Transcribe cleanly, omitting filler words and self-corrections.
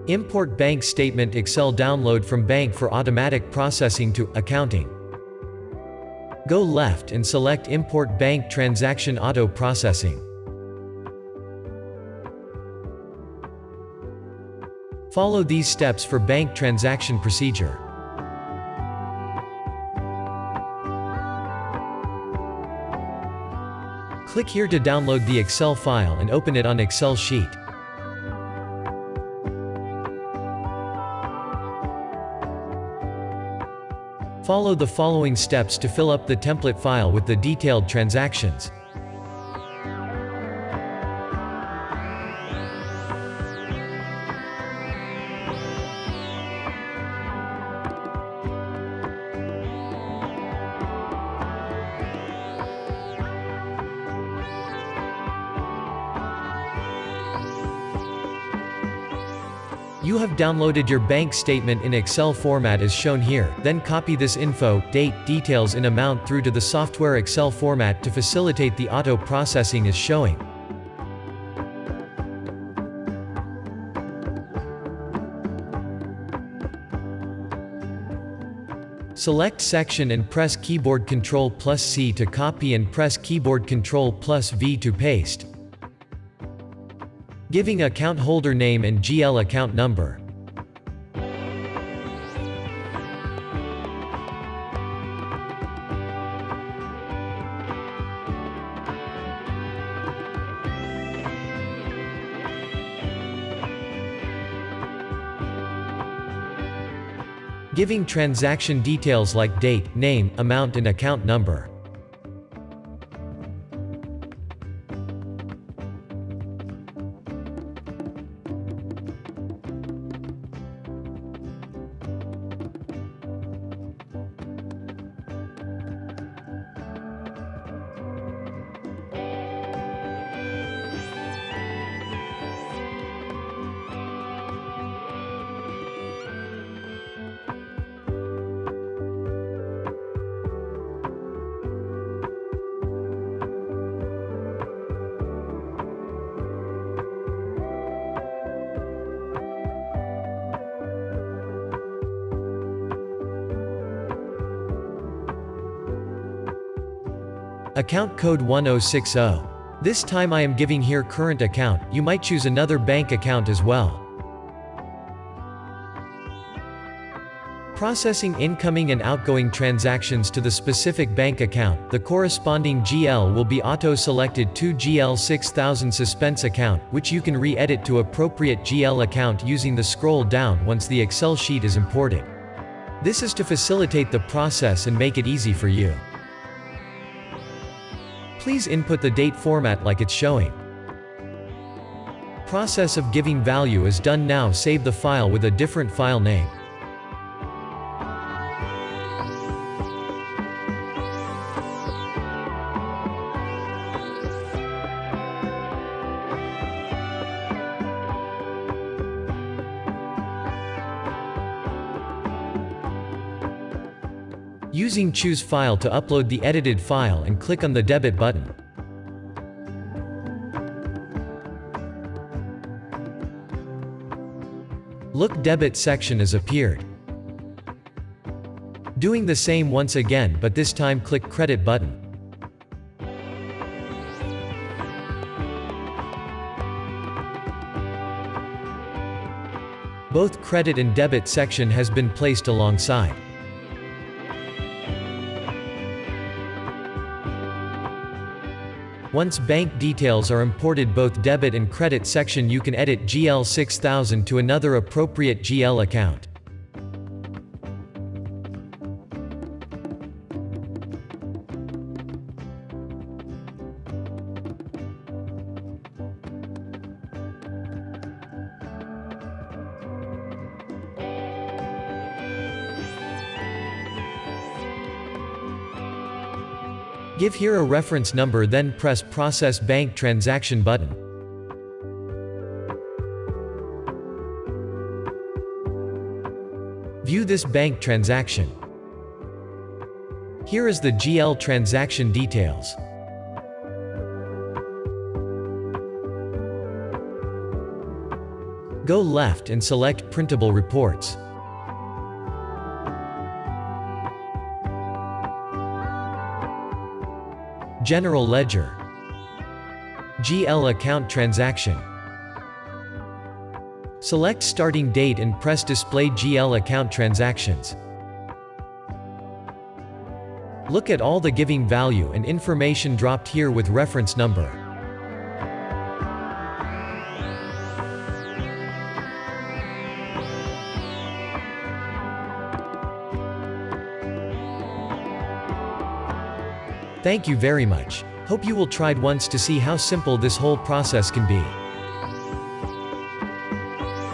Import bank statement Excel download from bank for automatic processing to accounting. Go left and select Import bank transaction auto processing. Follow these steps for bank transaction procedure. Click here to download the Excel file and open it on Excel sheet. Follow the following steps to fill up the template file with the detailed transactions. You have downloaded your bank statement in Excel format as shown here, then copy this info, date, details and amount through to the software Excel format to facilitate the auto processing as showing. Select section and press keyboard Ctrl+C to copy and press keyboard Ctrl+V to paste. Giving account holder name and GL account number. Giving transaction details like date, name, amount and account number. Account code 1060. This time I am giving here current account, you might choose another bank account as well. Processing incoming and outgoing transactions to the specific bank account, the corresponding GL will be auto-selected to GL 6000 suspense account, which you can re-edit to appropriate GL account using the scroll down once the Excel sheet is imported. This is to facilitate the process and make it easy for you. Please input the date format like it's showing. Process of giving value is done now. Save the file with a different file name. Using Choose File to upload the edited file and click on the Debit button. Look, Debit section has appeared. Doing the same once again, but this time click Credit button. Both Credit and Debit section has been placed alongside. Once bank details are imported, both Debit and Credit section, you can edit GL 6000 to another appropriate GL account. Give here a reference number, then press Process Bank Transaction button. View this bank transaction. Here is the GL transaction details. Go left and select Printable Reports. General Ledger. GL Account Transaction. Select Starting Date and press Display GL Account Transactions. Look at all the giving value and information dropped here with reference number. Thank you very much. Hope you will try once to see how simple this whole process can be.